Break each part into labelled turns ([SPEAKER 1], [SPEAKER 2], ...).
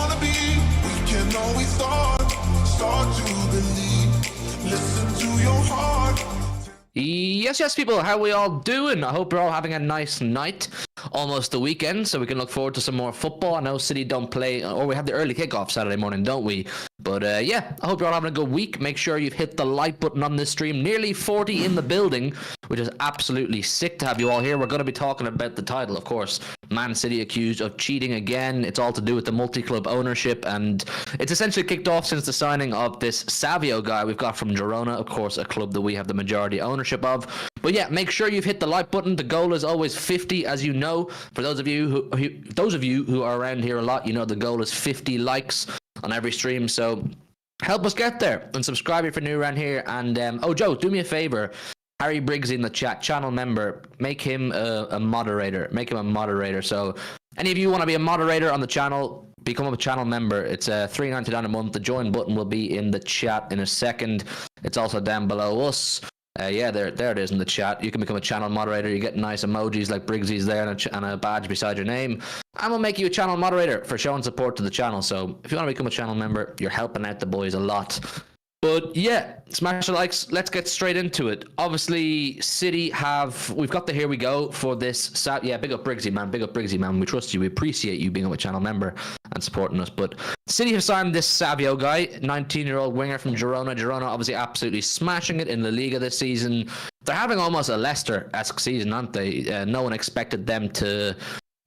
[SPEAKER 1] wanna be. We can always start to believe. Listen to your heart.
[SPEAKER 2] Yes, people, how we all doing? I hope you're all having a nice night. Almost the weekend, so we can look forward to some more football. I know City don't play, or we have the early kickoff Saturday morning, don't we? But yeah, I hope you're all having a good week. Make sure you've hit the like button on this stream. Nearly 40 in the building, which is absolutely sick to have you all here. We're going to be talking about the title, of course. Man City accused of cheating again. It's all to do with the multi-club ownership, and it's essentially kicked off since the signing of this Savio guy we've got from Girona, of course, a club that we have the majority ownership of. But yeah, make sure you've hit the like button. The goal is always 50, as you know. For those of you who are around here a lot, you know the goal is 50 likes on every stream. So help us get there, and subscribe if you're new around here. And oh, Joe, do me a favor. Harry Briggs in the chat, channel member, make him a moderator. Make him a moderator. So any of you want to be a moderator on the channel, become a channel member. It's $3.99 a month. The join button will be in the chat in a second. It's also down below us. Yeah, there it is in the chat. You can become a channel moderator. You get nice emojis like Briggsy's there and a badge beside your name. And we'll make you a channel moderator for showing support to the channel. So if you want to become a channel member, you're helping out the boys a lot. But yeah, smash the likes. Let's get straight into it. Obviously, City we've got the here we go for this. Yeah, big up Briggsy, man. Big up Briggsy, man. We trust you. We appreciate you being a channel member and supporting us. But City have signed this Savio guy, 19-year-old winger from Girona. Girona obviously absolutely smashing it in La Liga this season. They're having almost a Leicester-esque season, aren't they? No one expected them to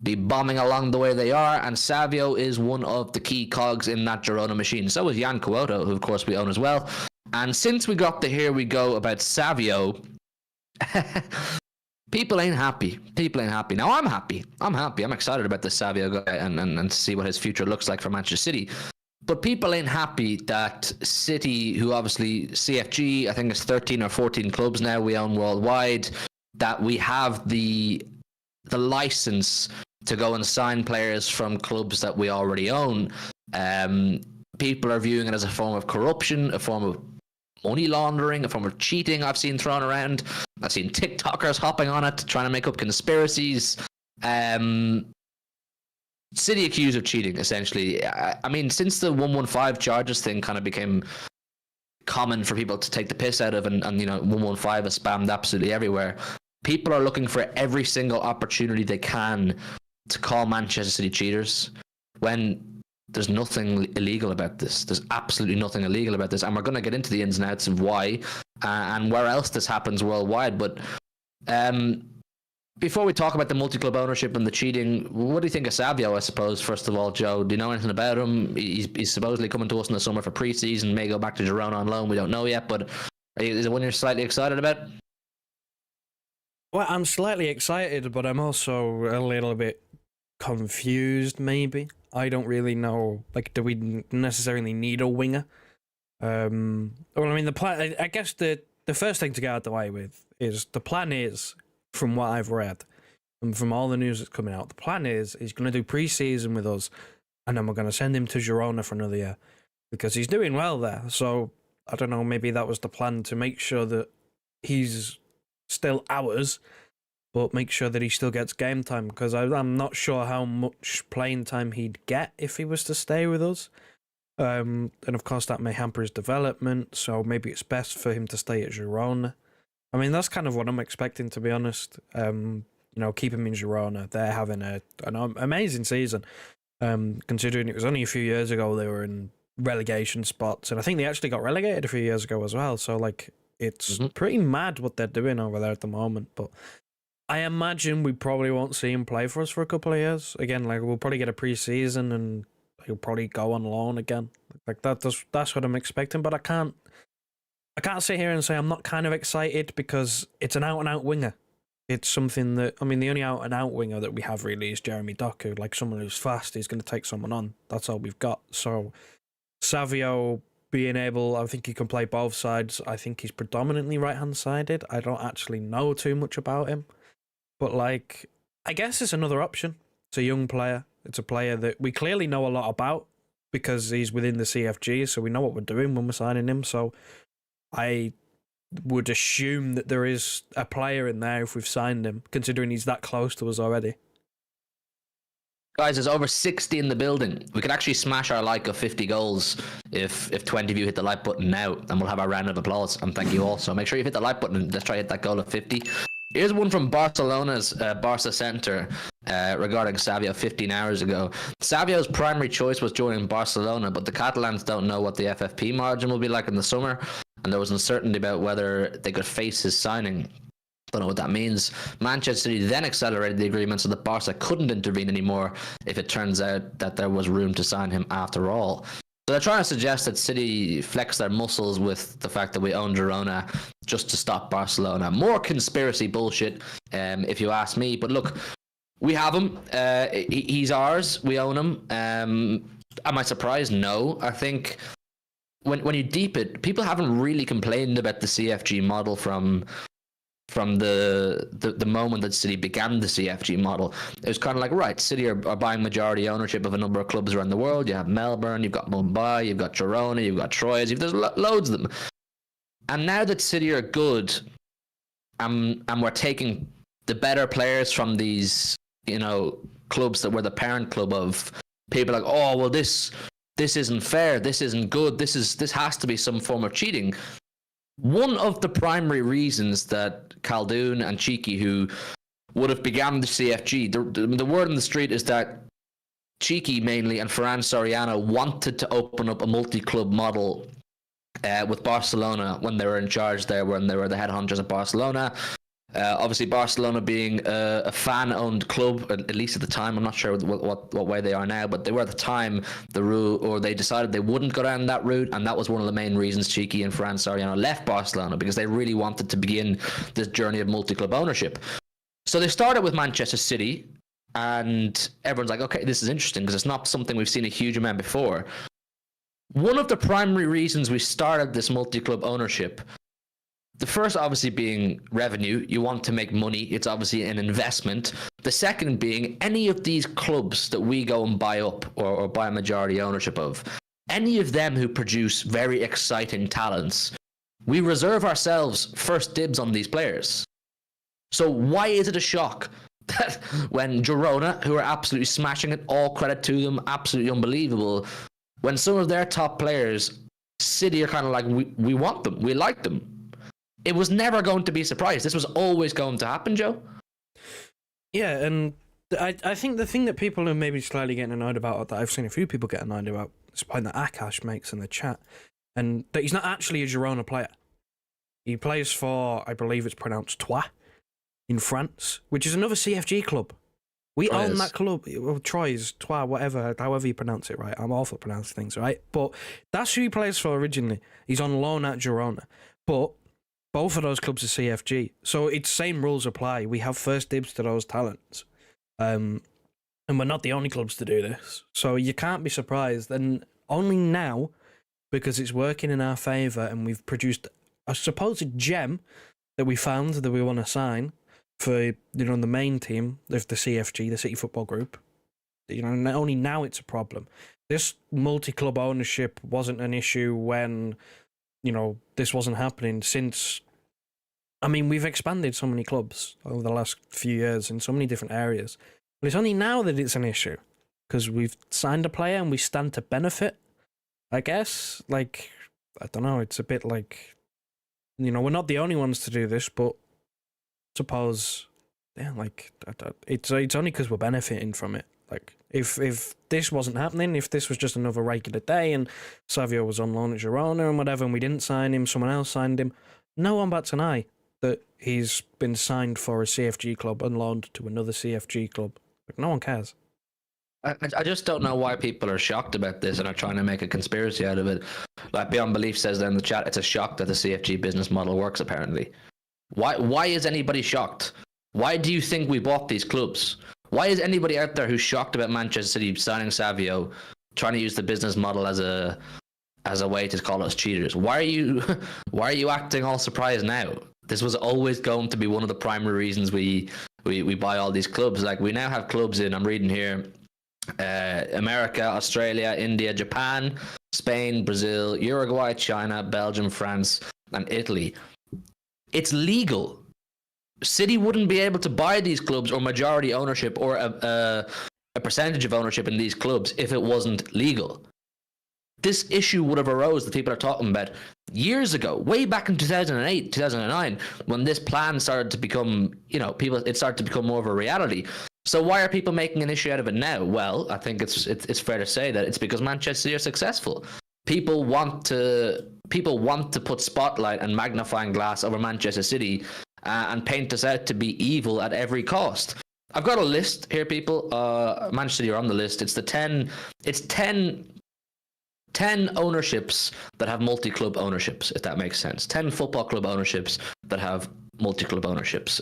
[SPEAKER 2] be bombing along the way they are, and Savio is one of the key cogs in that Girona machine. So is Jan Kuoto, who of course we own as well. And since we got the here we go about Savio, people ain't happy. People ain't happy. Now I'm happy. I'm excited about this Savio guy and to see what his future looks like for Manchester City. But people ain't happy that City, who obviously CFG, I think it's 13 or 14 clubs now we own worldwide, that we have the license to go and sign players from clubs that we already own. People are viewing it as a form of corruption, a form of money laundering, a form of cheating I've seen thrown around. I've seen TikTokers hopping on it, trying to make up conspiracies. City accused of cheating, essentially. I mean, since the 115 charges thing kind of became common for people to take the piss out of, and 115 is spammed absolutely everywhere, people are looking for every single opportunity they can to call Manchester City cheaters when there's nothing illegal about this. There's absolutely nothing illegal about this. And we're going to get into the ins and outs of why and where else this happens worldwide. But before we talk about the multi-club ownership and the cheating, what do you think of Savio, I suppose, first of all, Joe? Do you know anything about him? He's supposedly coming to us in the summer for pre-season, may go back to Girona on loan. We don't know yet. But is it one you're slightly excited about?
[SPEAKER 3] Well, I'm slightly excited, but I'm also a little bit confused, maybe. I don't really know, do we necessarily need a winger? Well, I mean, the plan, I guess the first thing to get out of the way with is the plan is, from what I've read, and from all the news that's coming out, the plan is he's going to do pre-season with us, and then we're going to send him to Girona for another year, because he's doing well there. So, I don't know, maybe that was the plan, to make sure that he's still ours, but make sure that he still gets game time, because I'm not sure how much playing time he'd get if he was to stay with us. And of course that may hamper his development, so maybe it's best for him to stay at Girona. I mean, that's kind of what I'm expecting, to be honest. Keep him in Girona. They're having an amazing season, considering it was only a few years ago they were in relegation spots, and I think they actually got relegated a few years ago as well, so it's pretty mad what they're doing over there at the moment. But I imagine we probably won't see him play for us for a couple of years. Again, we'll probably get a pre-season and he'll probably go on loan again. That's what I'm expecting. But I can't sit here and say I'm not kind of excited, because it's an out-and-out winger. It's something that, I mean, the only out-and-out winger that we have really is Jeremy Doku, someone who's fast, he's going to take someone on. That's all we've got. So Savio being able, I think he can play both sides. I think he's predominantly right-hand sided. I don't actually know too much about him. But I guess it's another option. It's a young player. It's a player that we clearly know a lot about, because he's within the CFG, so we know what we're doing when we're signing him. So I would assume that there is a player in there if we've signed him, considering he's that close to us already.
[SPEAKER 2] Guys, there's over 60 in the building. We could actually smash our like of 50 goals if 20 of you hit the like button now, and we'll have our round of applause. And thank you all. So make sure you hit the like button and let's try to hit that goal of 50. Here's one from Barcelona's Barca Center regarding Savio 15 hours ago. Savio's primary choice was joining Barcelona, but the Catalans don't know what the FFP margin will be like in the summer, and there was uncertainty about whether they could face his signing. Don't know what that means. Manchester City then accelerated the agreement so that Barca couldn't intervene anymore if it turns out that there was room to sign him after all. So they're trying to suggest that City flex their muscles with the fact that we own Girona just to stop Barcelona. More conspiracy bullshit, if you ask me. But look, we have him. He's ours. We own him. Am I surprised? No. I think when you deep it, people haven't really complained about the CFG model from the moment that City began the CFG model. It was kind of like, right, City are buying majority ownership of a number of clubs around the world. You have Melbourne, you've got Mumbai, you've got Girona, you've got Troyes, there's loads of them. And now that City are good, and we're taking the better players from these, clubs that we're the parent club of, people are like, oh, well, this isn't fair, this isn't good, this has to be some form of cheating. One of the primary reasons that Khaldoon and Cheeky, who would have began the CFG, the word in the street is that Cheeky mainly and Ferran Soriano wanted to open up a multi-club model with Barcelona when they were in charge there, when they were the headhunters at Barcelona. Obviously, Barcelona being a fan-owned club, at least at the time. I'm not sure what way they are now, but they were at the time they decided they wouldn't go down that route, and that was one of the main reasons Cheeky and Ferran Soriano left Barcelona, because they really wanted to begin this journey of multi-club ownership. So they started with Manchester City, and everyone's like, okay, this is interesting because it's not something we've seen a huge amount before. One of the primary reasons we started this multi-club ownership, the first obviously being revenue. You want to make money. It's obviously an investment. The second being any of these clubs that we go and buy up or buy a majority ownership of, any of them who produce very exciting talents, we reserve ourselves first dibs on these players. So why is it a shock that when Girona, who are absolutely smashing it, all credit to them, absolutely unbelievable, when some of their top players, City are kind of like, we want them, we like them. It was never going to be a surprise. This was always going to happen, Joe.
[SPEAKER 3] Yeah, and I think the thing that people are maybe slightly getting annoyed about, or that I've seen a few people get annoyed about, is the point that Akash makes in the chat, and that he's not actually a Girona player. He plays for, I believe it's pronounced Troyes, in France, which is another CFG club. We own that club, Troyes, whatever, however you pronounce it, right? I'm awful at pronouncing things, right? But that's who he plays for originally. He's on loan at Girona. But both of those clubs are CFG. So it's same rules apply. We have first dibs to those talents. And we're not the only clubs to do this. So you can't be surprised. And only now, because it's working in our favour and we've produced a supposed gem that we found that we want to sign for, the main team of the CFG, the City Football Group. Only now it's a problem. This multi-club ownership wasn't an issue when, this wasn't happening since. I mean, we've expanded so many clubs over the last few years in so many different areas. But it's only now that it's an issue because we've signed a player and we stand to benefit, I guess. Like, I don't know, it's a bit like, we're not the only ones to do this, but suppose, it's only because we're benefiting from it. Like, if this wasn't happening, if this was just another regular day and Savio was on loan at Girona and whatever, and we didn't sign him, someone else signed him, no one bats an eye that he's been signed for a CFG club and loaned to another CFG club. Like, no one cares.
[SPEAKER 2] I just don't know why people are shocked about this and are trying to make a conspiracy out of it. Like Beyond Belief says there in the chat, it's a shock that the CFG business model works, apparently. Why is anybody shocked? Why do you think we bought these clubs? Why is anybody out there who's shocked about Manchester City signing Savio trying to use the business model as a way to call us cheaters? Why are you acting all surprised now? This was always going to be one of the primary reasons we buy all these clubs. Like, we now have clubs in, I'm reading here, America, Australia, India, Japan, Spain, Brazil, Uruguay, China, Belgium, France, and Italy. It's legal. City wouldn't be able to buy these clubs or majority ownership or a percentage of ownership in these clubs if it wasn't legal. This issue would have arose that people are talking about years ago, way back in 2008, 2009, when this plan started to become, it started to become more of a reality. So why are people making an issue out of it now? Well, I think it's fair to say that it's because Manchester City are successful. People want to put spotlight and magnifying glass over Manchester City and paint us out to be evil at every cost. I've got a list here, people. Manchester City are on the list. It's 10 ownerships that have multi-club ownerships, if that makes sense. 10 football club ownerships that have multi-club ownerships.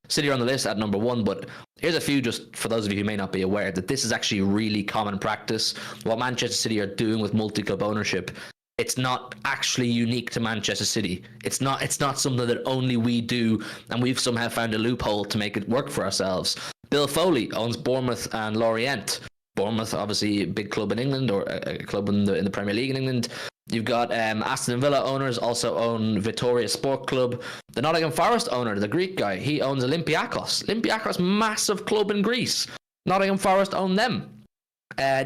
[SPEAKER 2] City are on the list at number 1, but here's a few just for those of you who may not be aware that this is actually really common practice. What Manchester City are doing with multi-club ownership, it's not actually unique to Manchester City. It's not something that only we do, and we've somehow found a loophole to make it work for ourselves. Bill Foley owns Bournemouth and Lorient. Bournemouth, obviously a big club in England, or a club in the Premier League in England. You've got Aston Villa owners also own Vitoria Sport Club. The Nottingham Forest owner, the Greek guy, he owns Olympiakos. Olympiakos, massive club in Greece. Nottingham Forest own them.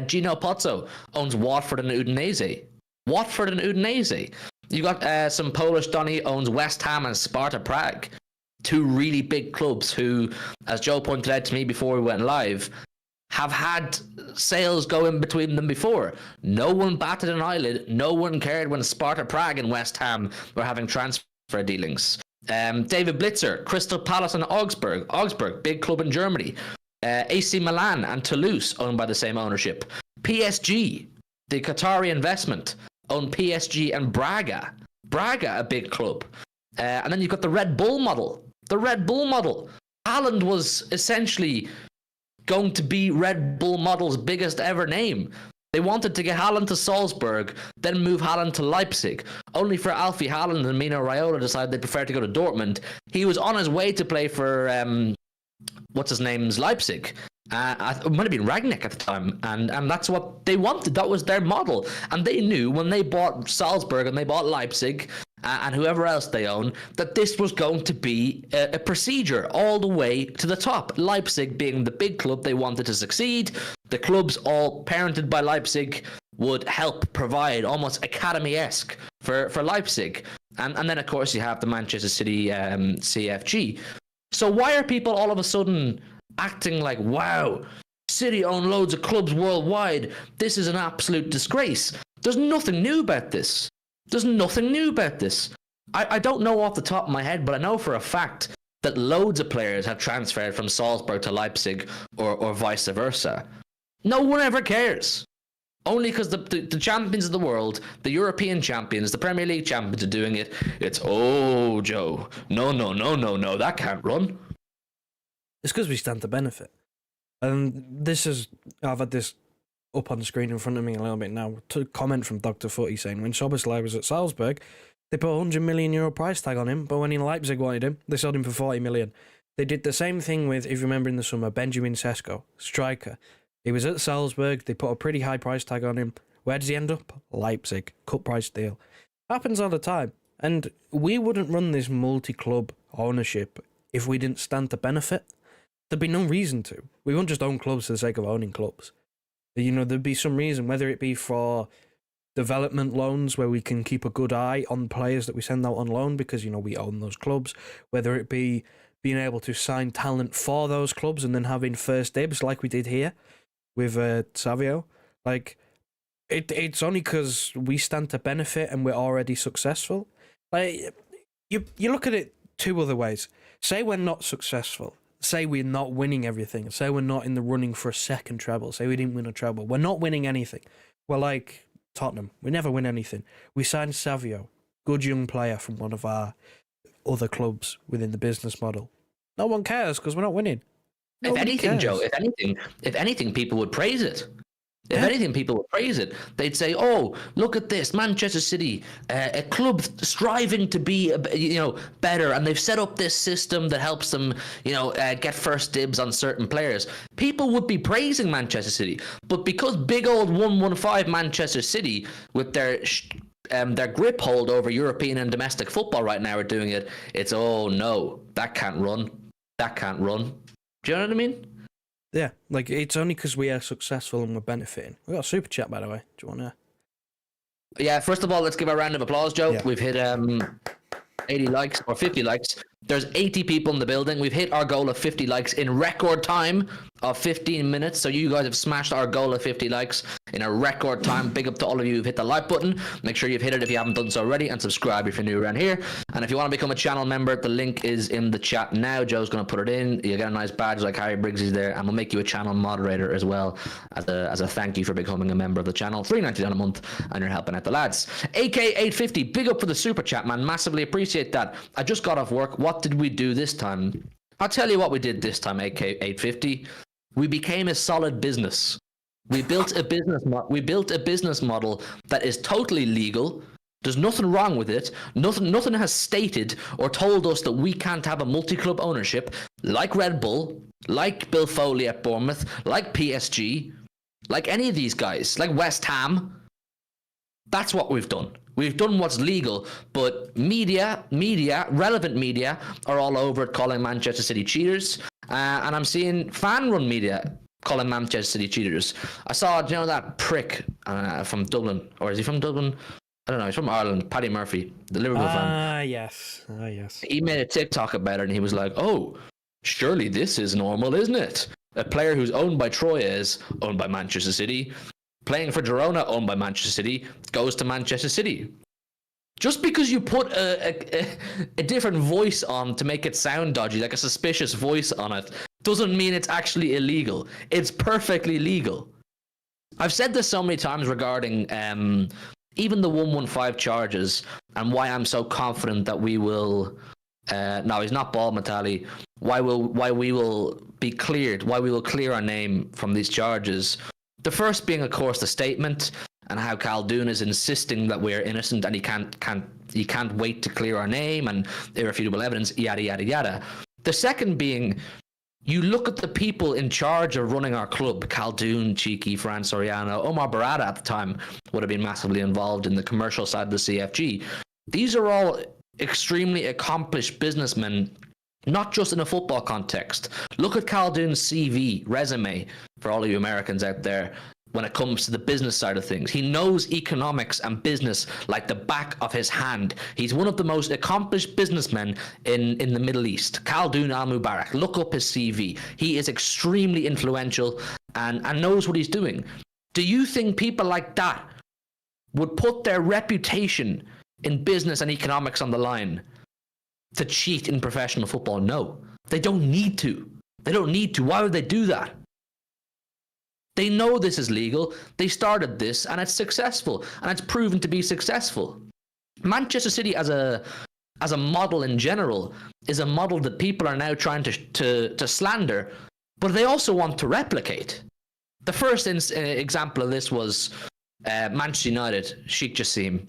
[SPEAKER 2] Gino Pozzo owns Watford and Udinese. You got some Polish Donny owns West Ham and Sparta Prague. 2 really big clubs who, as Joe pointed out to me before we went live, have had sales go in between them before. No one batted an eyelid. No one cared when Sparta Prague and West Ham were having transfer dealings. David Blitzer, Crystal Palace and Augsburg, big club in Germany. AC Milan and Toulouse, owned by the same ownership. PSG, the Qatari investment, own PSG and Braga, a big club. And then you've got the Red Bull model. Haaland was essentially going to be Red Bull model's biggest ever name. They wanted to get Haaland to Salzburg, then move Haaland to Leipzig, only for Alfie Haaland and Mino Raiola decided they preferred to go to Dortmund. He was on his way to play for Leipzig. It might have been Ragnick at the time, and that's what they wanted. That was their model, and they knew when they bought Salzburg and they bought Leipzig and whoever else they own, that this was going to be a procedure all the way to the top. Leipzig being the big club they wanted to succeed, the clubs all parented by Leipzig would help provide almost academy-esque for Leipzig, and then of course you have the Manchester City CFG. So why are people all of a sudden acting like, wow, City own loads of clubs worldwide, this is an absolute disgrace? There's nothing new about this. I don't know off the top of my head, but I know for a fact that loads of players have transferred from Salzburg to Leipzig or vice versa. No one ever cares. Only because the champions of the world, the European champions, the Premier League champions are doing it. It's, oh, Joe, no, that can't run.
[SPEAKER 3] It's because we stand to benefit. And I've had this up on the screen in front of me a little bit now. To comment from Dr. Footy saying when Szoboszlai was at Salzburg, they put a €100 million price tag on him, but when Leipzig wanted him, they sold him for 40 million. They did the same thing with, if you remember in the summer, Benjamin Sesko, striker. He was at Salzburg, they put a pretty high price tag on him. Where does he end up? Leipzig. Cut price deal. Happens all the time. And we wouldn't run this multi-club ownership if we didn't stand to benefit. There'd be no reason to. We wouldn't just own clubs for the sake of owning clubs. There'd be some reason, whether it be for development loans where we can keep a good eye on players that we send out on loan because, we own those clubs, whether it be being able to sign talent for those clubs and then having first dibs like we did here with Savio. It's only because we stand to benefit and we're already successful. You look at it 2 other ways. Say we're not successful. Say we're not winning everything. Say we're not in the running for a second treble. Say we didn't win a treble. We're not winning anything. We're like Tottenham. We never win anything. We signed Savio, good young player from one of our other clubs within the business model. No one cares because we're not winning.
[SPEAKER 2] If anything, Joe, if anything, people would praise it. If anything, people would praise it. They'd say, "Oh, look at this, Manchester City, a club striving to be, better, and they've set up this system that helps them, get first dibs on certain players." People would be praising Manchester City, but because big old 115 Manchester City, with their grip hold over European and domestic football right now, are doing it. It's, oh no, that can't run. Do you know what I mean?
[SPEAKER 3] Yeah, like it's only because we are successful and we're benefiting. We got a super chat, by the way. Do you want to?
[SPEAKER 2] Yeah, first of all, let's give a round of applause, Joe.
[SPEAKER 3] Yeah.
[SPEAKER 2] We've hit 80 likes or 50 likes. There's 80 people in the building. We've hit our goal of 50 likes in record time of 15 minutes. So you guys have smashed our goal of 50 likes in a record time. Big up to all of you who've hit the like button. Make sure you've hit it if you haven't done so already, and subscribe if you're new around here. And if you want to become a channel member, the link is in the chat now. Joe's going to put it in. You get a nice badge like Harry Briggsy's there, and we'll make you a channel moderator as well as a thank you for becoming a member of the channel. $3.99 a month, and you're helping out the lads. AK850, big up for the super chat, man. Massively appreciate that. I just got off work. What did we do this time? I'll tell you what we did this time, AK850. We became a solid business. We built a business model that is totally legal. There's nothing wrong with it. Nothing has stated or told us that we can't have a multi-club ownership like Red Bull, like Bill Foley at Bournemouth, like PSG, like any of these guys, like West Ham. That's what we've done. We've done what's legal, but relevant media are all over it calling Manchester City cheaters. And I'm seeing fan-run media calling Manchester City cheaters. I saw, that prick from Dublin, or is he from Dublin? I don't know. He's from Ireland. Paddy Murphy, the Liverpool fan.
[SPEAKER 3] Yes. Yes.
[SPEAKER 2] He made a TikTok about it, and he was like, "Oh, surely this is normal, isn't it? A player who's owned by Troyes, owned by Manchester City, playing for Girona, owned by Manchester City, goes to Manchester City." Just because you put a different voice on to make it sound dodgy, like a suspicious voice on it, doesn't mean it's actually illegal. It's perfectly legal. I've said this so many times regarding even the 115 charges and why I'm so confident that we will... no, he's not Ball Matali. Why we will be cleared, why we will clear our name from these charges. The first being, of course, the statement and how Khaldoon is insisting that we are innocent and he can't wait to clear our name and irrefutable evidence, yada, yada, yada. The second being, you look at the people in charge of running our club, Khaldoon, Cheeky, Fran Soriano, Omar Barada at the time would have been massively involved in the commercial side of the CFG. These are all extremely accomplished businessmen, not just in a football context. Look at Khaldoon's CV, resume, for all of you Americans out there, when it comes to the business side of things. He knows economics and business like the back of his hand. He's one of the most accomplished businessmen in the Middle East. Khaldoon Al-Mubarak, look up his CV. He is extremely influential and knows what he's doing. Do you think people like that would put their reputation in business and economics on the line to cheat in professional football? No. They don't need to. Why would they do that? They know this is legal. They started this, and it's successful, and it's proven to be successful. Manchester City as a model in general is a model that people are now trying to slander, but they also want to replicate. The first example of this was Manchester United, Sheikh Jassim.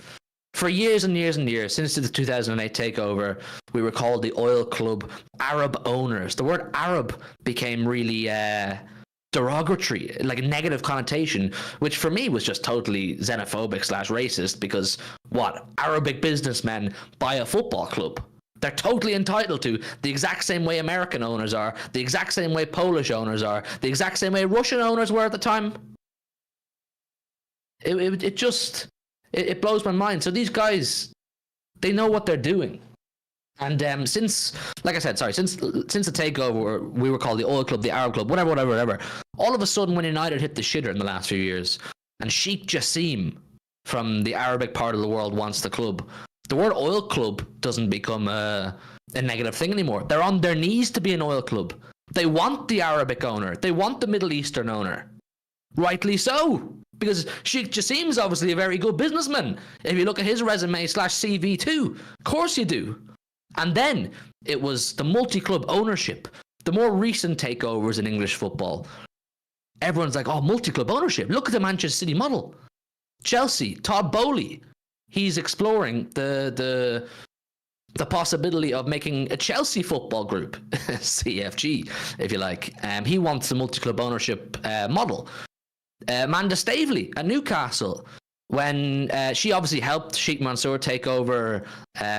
[SPEAKER 2] For years and years and years, since the 2008 takeover, we were called the oil club Arab owners. The word Arab became really derogatory, like a negative connotation, which for me was just totally xenophobic / racist, because what? Arabic businessmen buy a football club. They're totally entitled to the exact same way American owners are, the exact same way Polish owners are, the exact same way Russian owners were at the time. It blows my mind. So these guys, they know what they're doing. And since the takeover, we were called the oil club, the Arab club, whatever. All of a sudden, when United hit the shitter in the last few years, and Sheikh Jassim from the Arabic part of the world wants the club, the word oil club doesn't become a negative thing anymore. They're on their knees to be an oil club. They want the Arabic owner. They want the Middle Eastern owner. Rightly so, because Sheikh Jassim's obviously a very good businessman. If you look at his resume / CV too, of course you do. And then it was the multi-club ownership, the more recent takeovers in English football. Everyone's like, oh, multi-club ownership. Look at the Manchester City model. Chelsea, Todd Bowley, he's exploring the possibility of making a Chelsea football group, CFG, if you like. He wants a multi-club ownership model. Amanda Staveley at Newcastle, when she obviously helped Sheikh Mansour take over.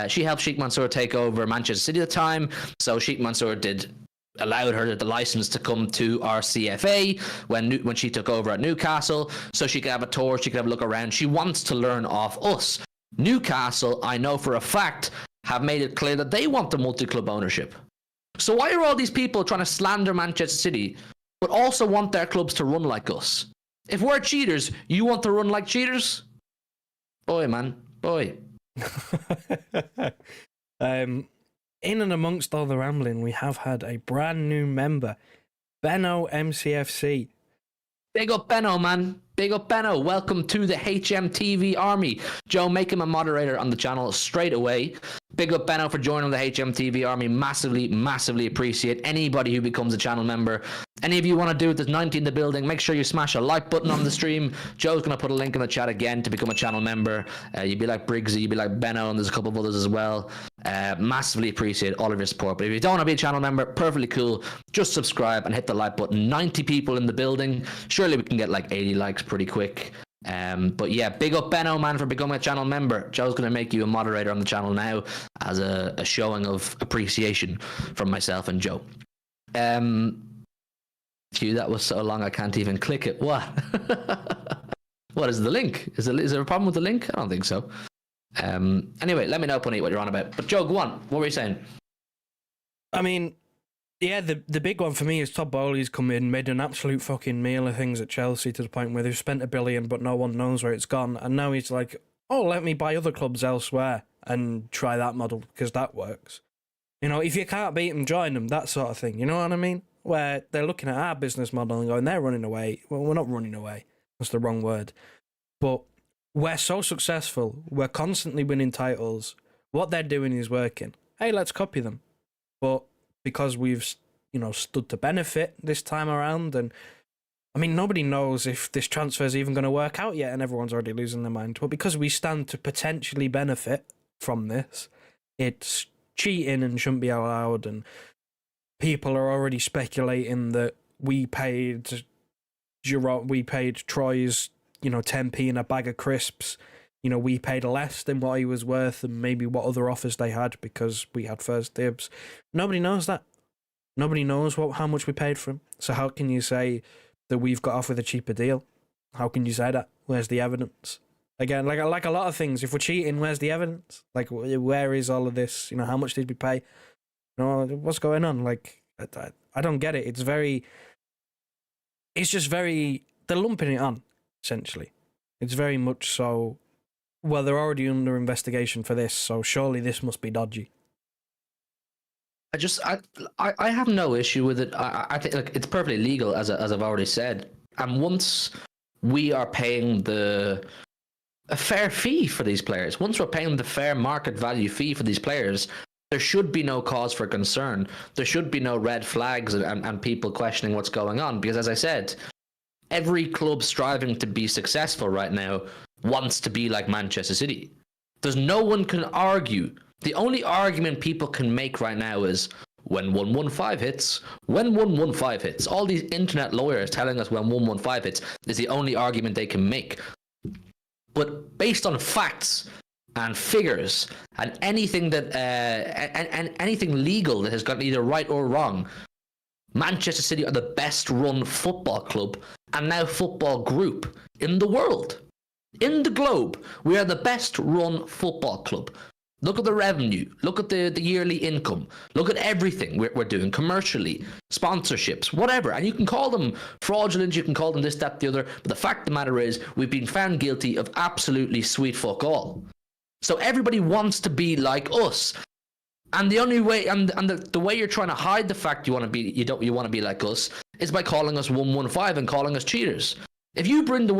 [SPEAKER 2] She helped Sheikh Mansour take over Manchester City at the time. So Sheikh Mansour did allowed her the license to come to our CFA when she took over at Newcastle, so she could have a tour, she could have a look around. She wants to learn off us. Newcastle, I know for a fact, have made it clear that they want the multi-club ownership. So why are all these people trying to slander Manchester City, but also want their clubs to run like us? If we're cheaters, you want to run like cheaters? Boy, man, boy.
[SPEAKER 3] In and amongst all the rambling, we have had a brand new member, Benno MCFC.
[SPEAKER 2] Big up Benno, man. Big up Benno. Welcome to the HMTV army. Joe, make him a moderator on the channel straight away. Big up Benno for joining the HMTV army. Massively, massively appreciate anybody who becomes a channel member. Any of you want to do it, there's 90 in the building. Make sure you smash a like button on the stream. Joe's going to put a link in the chat again to become a channel member. You'd be like Briggsy, you'd be like Benno, and there's a couple of others as well. Massively appreciate all of your support. But if you don't want to be a channel member, perfectly cool. Just subscribe and hit the like button. 90 people in the building. Surely we can get like 80 likes pretty quick. But yeah, big up Benno, man, for becoming a channel member. Joe's going to make you a moderator on the channel now as a showing of appreciation from myself and Joe. Phew, that was so long I can't even click it. What? What is the link? Is there a problem with the link? I don't think so. Anyway, let me know, Punny, what you're on about. But Joe, go on. What were you saying?
[SPEAKER 3] I mean, yeah, the big one for me is Todd Bowley's come in, made an absolute fucking meal of things at Chelsea to the point where they've spent $1 billion, but no one knows where it's gone. And now he's like, oh, let me buy other clubs elsewhere and try that model because that works. You know, if you can't beat them, join them, that sort of thing. You know what I mean? Where they're looking at our business model and going, they're running away. Well, we're not running away. That's the wrong word. But we're so successful. We're constantly winning titles. What they're doing is working. Hey, let's copy them. But because we've, you know, stood to benefit this time around, and I mean, nobody knows if this transfer is even going to work out yet, and everyone's already losing their mind. But because we stand to potentially benefit from this, it's cheating and shouldn't be allowed, and people are already speculating that we paid Troy's, you know, 10p in a bag of crisps. You know, we paid less than what he was worth and maybe what other offers they had because we had first dibs. Nobody knows that. Nobody knows how much we paid for him. So how can you say that we've got off with a cheaper deal? How can you say that? Where's the evidence? Again, like a lot of things, if we're cheating, where's the evidence? Like, where is all of this? You know, how much did we pay? You know, what's going on? Like, I don't get it. It's just very, they're lumping it on, essentially. It's very much so, well, they're already under investigation for this, so surely this must be dodgy.
[SPEAKER 2] I have no issue with it. I think, like, it's perfectly legal, as I've already said. And once we are paying a fair fee for these players, once we're paying the fair market value fee for these players, there should be no cause for concern. There should be no red flags and people questioning what's going on. Because as I said, every club striving to be successful right now wants to be like Manchester City. There's no one can argue. The only argument people can make right now is when 115 hits, when 115 hits. All these internet lawyers telling us when 115 hits is the only argument they can make. But based on facts and figures and anything that anything legal that has gotten either right or wrong, Manchester City are the best run football club and now football group in the world. In the globe, we are the best run football club. Look at the revenue. Look at the yearly income. Look at everything we're doing commercially, sponsorships, whatever. And you can call them fraudulent, you can call them this, that, the other. But the fact of the matter is, we've been found guilty of absolutely sweet fuck all. So everybody wants to be like us. And the only way, and the way you're trying to hide the fact you want to be like us is by calling us 115 and calling us cheaters. If you bring the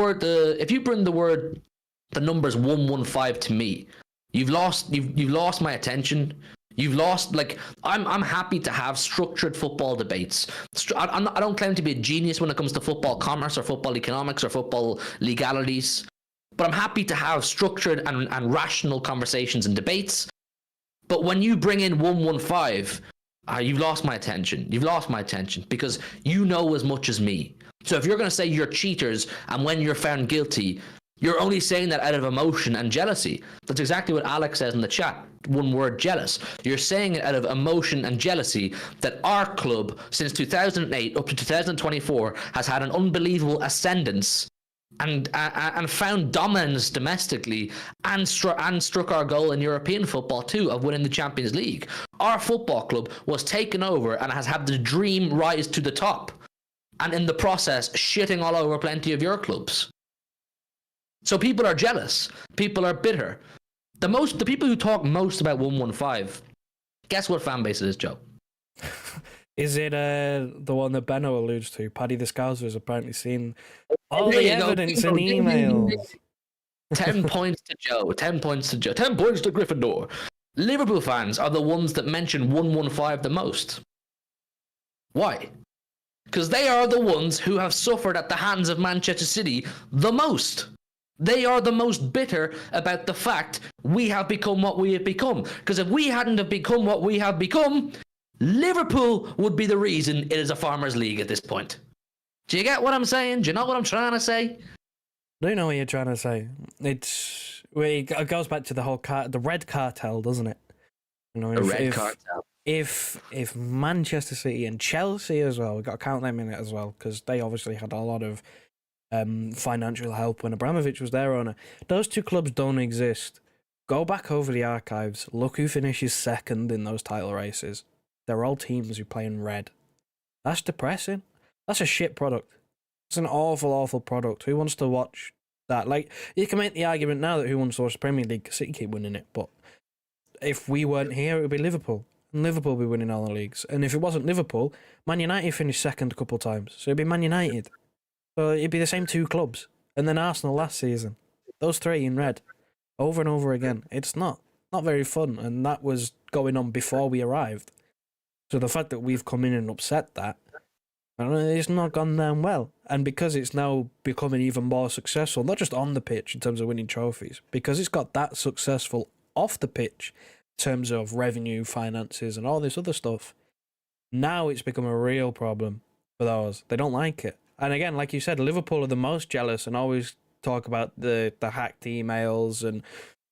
[SPEAKER 2] numbers 115 to me, you've lost my attention. You've lost, like, I'm happy to have structured football debates. I don't claim to be a genius when it comes to football commerce or football economics or football legalities, but I'm happy to have structured and rational conversations and debates. But when you bring in 115, you've lost my attention. You've lost my attention because you know as much as me. So if you're going to say you're cheaters and when you're found guilty, You're only saying that out of emotion and jealousy. That's exactly what Alex says in the chat. One word, jealous. You're saying it out of emotion and jealousy that our club, since 2008 up to 2024, has had an unbelievable ascendance and found dominance domestically and struck our goal in European football too of winning the Champions League. Our football club was taken over and has had the dream rise to the top, and in the process shitting all over plenty of your clubs. So people are jealous. People are bitter. The people who talk most about 115, guess what fan base it is, Joe?
[SPEAKER 3] Is it the one that Benno alludes to? Paddy the Scouser has apparently seen all
[SPEAKER 2] There
[SPEAKER 3] the
[SPEAKER 2] you go.
[SPEAKER 3] evidence and emails.
[SPEAKER 2] 10 points to Joe. 10 points to Joe. 10 points to Gryffindor. Liverpool fans are the ones that mention 115 the most. Why? Because they are the ones who have suffered at the hands of Manchester City the most. They are the most bitter about the fact we have become what we have become. Because if we hadn't have become what we have become, Liverpool would be the reason it is a Farmers League at this point. Do you get what I'm saying? Do you know what I'm trying to say?
[SPEAKER 3] I do know what you're trying to say. It goes back to the whole the red cartel, doesn't it? You know,
[SPEAKER 2] The red cartel.
[SPEAKER 3] If Manchester City and Chelsea as well, we've got to count them in it as well, because they obviously had a lot of financial help when Abramovich was their owner. Those two clubs don't exist. Go back over the archives. Look who finishes second in those title races. They're all teams who play in red. That's depressing. That's a shit product. It's an awful, awful product. Who wants to watch that? Like, you can make the argument now that who wants to watch the Premier League? City keep winning it, but if we weren't here, it would be Liverpool. And Liverpool would be winning all the leagues. And if it wasn't Liverpool, Man United finished second a couple of times. So it'd be Man United. So it'd be the same two clubs. And then Arsenal last season. Those three in red. Over and over again. It's not very fun. And that was going on before we arrived. So the fact that we've come in and upset that, I don't know, it's not gone down well. And because it's now becoming even more successful, not just on the pitch in terms of winning trophies, because it's got that successful off the pitch in terms of revenue, finances, and all this other stuff, now it's become a real problem for those. They don't like it. And again, like you said, Liverpool are the most jealous and always talk about the hacked emails and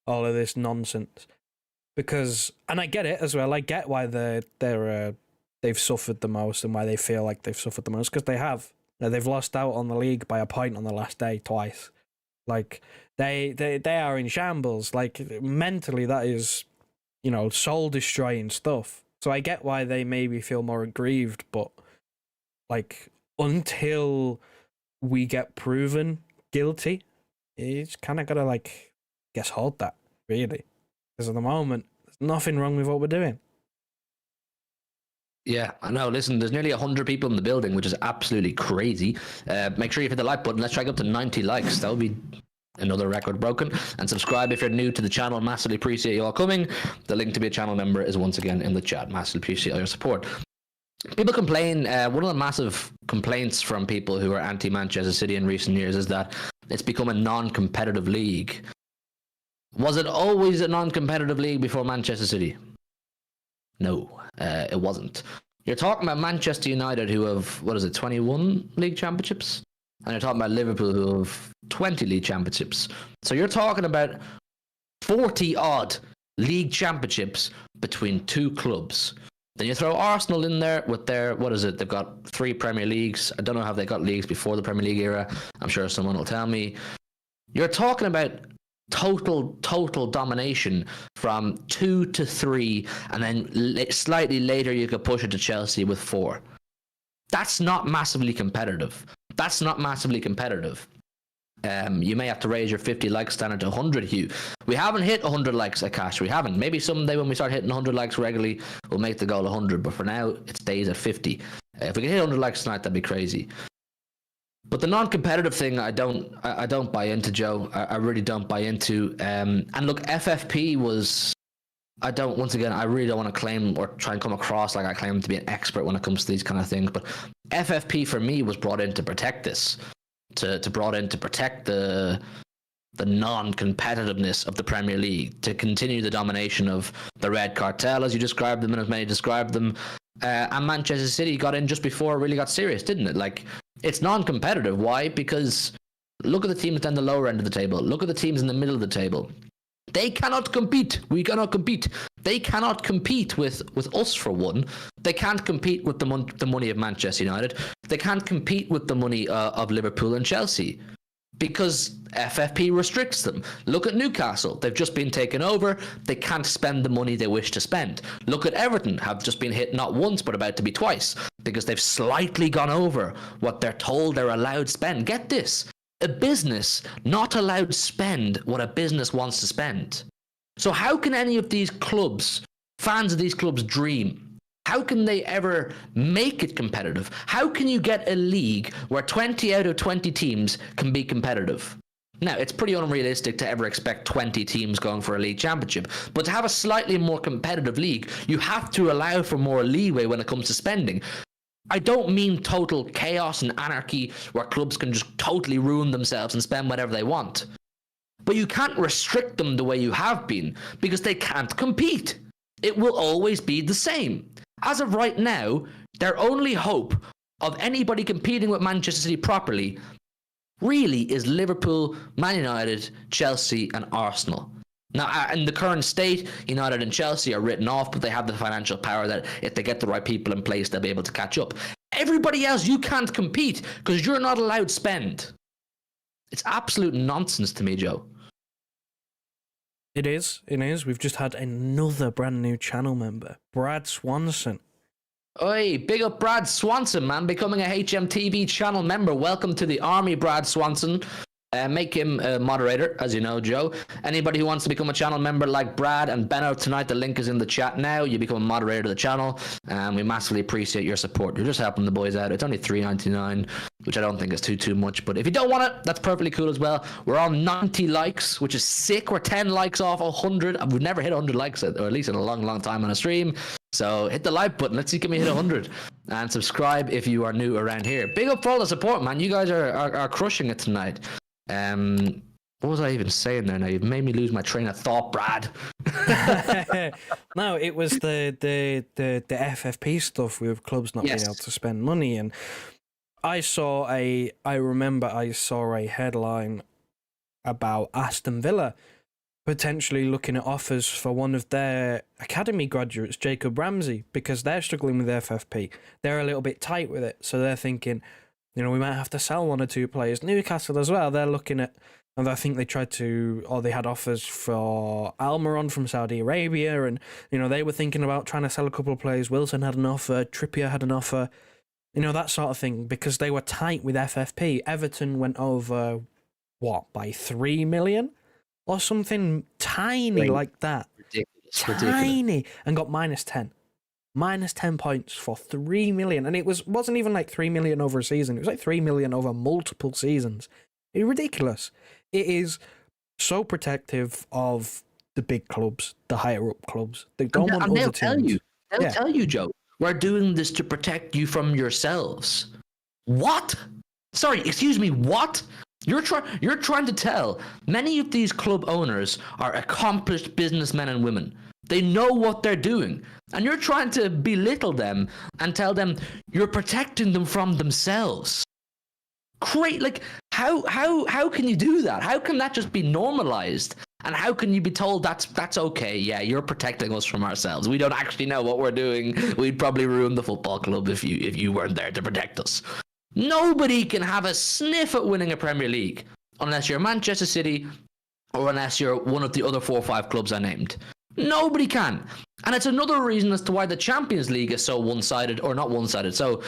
[SPEAKER 3] all of this nonsense. Because, and I get it as well, I get why they've suffered the most and why they feel like they've suffered the most, because they have. They've lost out on the league by a point on the last day twice. Like, they are in shambles. Like, mentally, that is, you know, soul-destroying stuff. So I get why they maybe feel more aggrieved, but, like, until we get proven guilty, it's kind of got to, like, guess hold that, really. Because at the moment, there's nothing wrong with what we're doing.
[SPEAKER 2] Yeah, I know. Listen, there's nearly 100 people in the building, which is absolutely crazy. Make sure you hit the like button. Let's try to get up to 90 likes. That would be another record broken. And subscribe if you're new to the channel. Massively appreciate you all coming. The link to be a channel member is once again in the chat. Massively appreciate all your support. People complain, one of the massive complaints from people who are anti-Manchester City in recent years is that it's become a non-competitive league. Was it always a non-competitive league before Manchester City? No, it wasn't. You're talking about Manchester United, who have, 21 league championships? And you're talking about Liverpool, who have 20 league championships. So you're talking about 40-odd league championships between two clubs. Then you throw Arsenal in there with their, they've got 3 Premier Leagues. I don't know how they got leagues before the Premier League era. I'm sure someone will tell me. You're talking about total domination from 2 to 3, and then slightly later you could push it to Chelsea with 4. That's not massively competitive. You may have to raise your 50 like standard to 100, Hugh. We haven't hit 100 likes at Cash. We haven't. Maybe someday when we start hitting 100 likes regularly, we'll make the goal 100. But for now, it stays at 50. If we can hit 100 likes tonight, that'd be crazy. But the non-competitive thing, I don't buy into, Joe. I really don't buy into. And look, FFP was. I really don't want to claim or try and come across like I claim to be an expert when it comes to these kind of things. But FFP for me was brought in to protect this, to protect the non-competitiveness of the Premier League, to continue the domination of the Red Cartel, as you described them and as many described them. And Manchester City got in just before it really got serious, didn't it? Like, it's non-competitive. Why? Because Look at the teams down the lower end of the table. Look at the teams in the middle of the table. They cannot compete. We cannot compete. They cannot compete with us, for one. They can't compete with the money of Manchester United. They can't compete with the money of Liverpool and Chelsea because FFP restricts them. Look at Newcastle. They've just been taken over. They can't spend the money they wish to spend. Look at Everton. Have just been hit not once, but about to be twice because they've slightly gone over what they're told they're allowed to spend. Get this. A business not allowed to spend what a business wants to spend. So how can any of these clubs, fans of these clubs, dream? How can they ever make it competitive? How can you get a league where 20 out of 20 teams can be competitive? Now, it's pretty unrealistic to ever expect 20 teams going for a league championship, but to have a slightly more competitive league, you have to allow for more leeway when it comes to spending. I don't mean total chaos and anarchy where clubs can just totally ruin themselves and spend whatever they want. But you can't restrict them the way you have been because they can't compete. It will always be the same. As of right now, their only hope of anybody competing with Manchester City properly really is Liverpool, Man United, Chelsea and Arsenal. Now, in the current state, United and Chelsea are written off, but they have the financial power that if they get the right people in place, they'll be able to catch up. Everybody else, you can't compete because you're not allowed to spend. It's absolute nonsense to me, Joe.
[SPEAKER 3] It is. We've just had another brand new channel member, Brad Swanson.
[SPEAKER 2] Oi, big up Brad Swanson, man, becoming a HMTV channel member. Welcome to the army, Brad Swanson. Make him a moderator, as you know, Joe. Anybody who wants to become a channel member like Brad and Benno tonight, the link is in the chat now. You become a moderator of the channel, and we massively appreciate your support. You're just helping the boys out. It's only $3.99, which I don't think is too much. But if you don't want it, that's perfectly cool as well. We're on 90 likes, which is sick. We're 10 likes off 100. We've never hit 100 likes, or at least in a long time on a stream. So hit the like button. Let's see, can we hit 100? And subscribe if you are new around here. Big up for all the support, man. You guys are crushing it tonight. What was I even saying there now? You've made me lose my train of thought, Brad.
[SPEAKER 3] No, it was the FFP stuff with clubs not being able to spend money. And I remember I saw a headline about Aston Villa potentially looking at offers for one of their academy graduates, Jacob Ramsey, because they're struggling with FFP. They're a little bit tight with it, so they're thinking, we might have to sell one or two players. Newcastle as well, they're looking at, and I think they had offers for Almiron from Saudi Arabia, and, they were thinking about trying to sell a couple of players. Wilson had an offer, Trippier had an offer, that sort of thing, because they were tight with FFP. Everton went over, by 3 million? Or something tiny like that. Ridiculous. And got -10. -10 points for 3 million. And it wasn't even like 3 million over a season. It was like 3 million over multiple seasons. It's ridiculous. It is so protective of the big clubs, the higher up clubs. They don't want other teams.
[SPEAKER 2] They'll tell you, Joe, we're doing this to protect you from yourselves. What? Sorry, excuse me, what? You're trying to tell many of these club owners are accomplished businessmen and women. They know what they're doing. And you're trying to belittle them and tell them you're protecting them from themselves. Great, how can you do that? How can that just be normalized? And how can you be told that's okay? Yeah, you're protecting us from ourselves. We don't actually know what we're doing. We'd probably ruin the football club if you weren't there to protect us. Nobody can have a sniff at winning a Premier League unless you're Manchester City or unless you're one of the other 4 or 5 clubs I named. Nobody can. And it's another reason as to why the Champions League is so one-sided, or not one-sided. So